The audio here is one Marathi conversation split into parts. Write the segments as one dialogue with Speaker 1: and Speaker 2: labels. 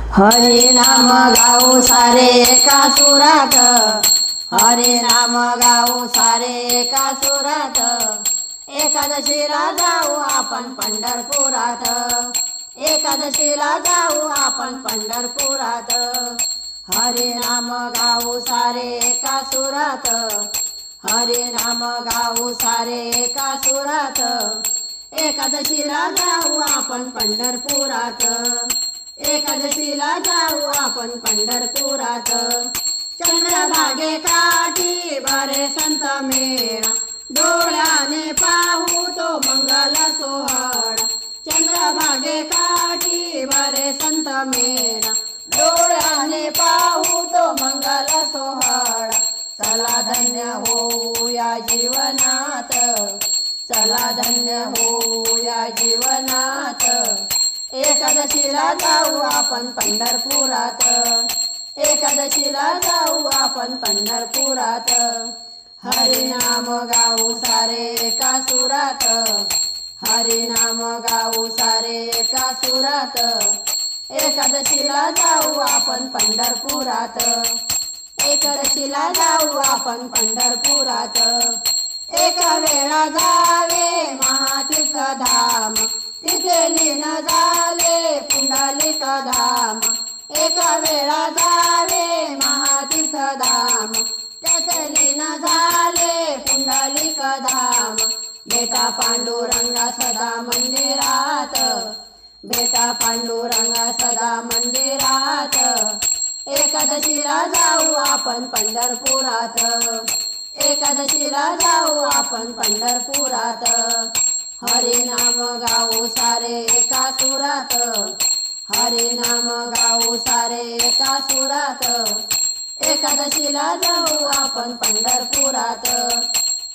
Speaker 1: हरी नाम गाऊ सारे एका सुरात, हरी नाम गाऊ सारे एका सुरात। एकादशीला जाऊ आपण पंढरपुरात, एकादशीला जाऊ आपण पंढरपुरात। हरी नाम गाऊ सारे एका सुरात, हरी नाम गाऊ सारे एका सुरात। एकादशीला जाऊ आपण पंढरपुरात, एकादशीला जाऊ आपण पंढरपुरात। चंद्रभागे काठी भरे संत मेळा, डोळ्याने पाहू तो मंगल सोहळा। चंद्रभागे काठी भरे संत मेळा, डोळ्याने पाहू तो मंगल सोहळा। चला धन्य होऊ या जीवनात, चला धन्य होऊ या जीवनात। एकादशीला जाऊ आपण पंढरपुरात, एकादशीला जाऊ आपण पंढरपुरात। हरी नाम गाऊ सारे एका सुरात, हरी नाम गाऊ सारे एका सुरात। एकादशीला जाऊ आपण पंढरपुरात, एकादशीला जाऊ आपण पंढरपुरात। एका वेळा जावे महातीर्थ धाम, तिथे लीन झाले पुंडलिक धाम। एका वेळा जावे महातीर्थ धाम, त्याचे लीन झाले पुंडलिक धाम। बेटा पांडुरंगा सदा मंदिरात, बेटा पांडुरंगा सदा मंदिरात। एकादशीला जाऊ आपण पंढरपुरात, एकादशीला जाऊ आपण पंढरपुरात। हरी नाम गाऊ सारे एका सुरात, हरी नाम गाऊ सारे एका सुरात। एकादशीला जाऊ आपण पंढरपुरात,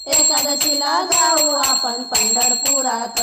Speaker 1: एकादशीला जाऊ आपण पंढरपुरात।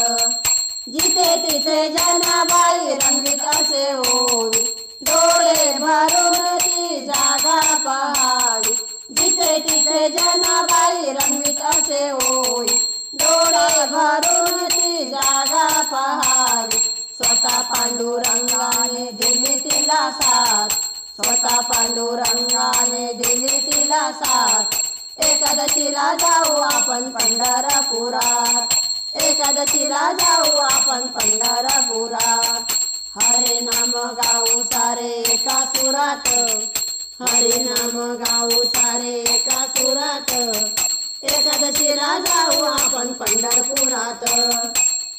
Speaker 1: जिथे तिथे जनाबाई रंगीत असे होई, डोळे भरून ती जागा पहावी। जिथे तिथे जनाबाई रंगीत असे होई, डोळे भरून ती जागा पहावी। स्वतः पांडुरंगाने दिली तिला साथ, स्वतः पांडुरंगाने दिली तिला साथ। एकादशीला जाऊ आपण पंढरपुरात, एकादशीला जाऊ आपण पंढरपुरात। हरे नाम गाऊ सारे एका सुरात, हरे नाम गाऊ सारे एका सुरात। एकादशीला जाऊ आपण पंढरपुरात,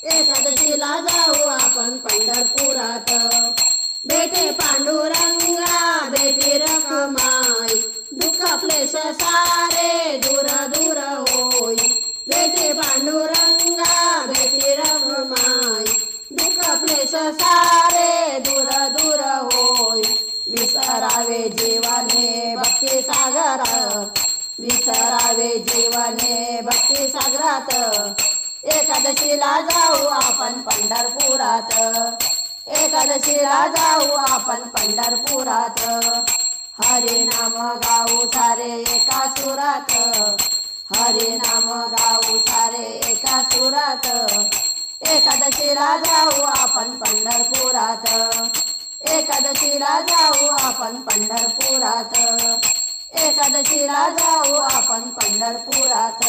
Speaker 1: एकादशीला जाऊ आपण पंढरपुरात। बेटे पांडुरंगा बेटी रखमाई, दुःख क्लेश सारे दूर दूर होई। बेटे पांडुरंगा बेटी रखमाई, दुःख क्लेश सारे दूर दूर होई। विसरावे जीवने भक्ती सागर, विसरावे जीवने भक्ती सागरात। एकादशीला जाऊ आपण पंढरपुरात, एकादशीला जाऊ आपण पंढरपुरात। हरी नाम गाऊ सारे एका सुरात, हरी नाम गाऊ सारे एका सुरात। एकादशीला जाऊ आपण पंढरपुरात, एकादशीला जाऊ आपण पंढरपुरात, एकादशीला जाऊ आपण पंढरपुरात।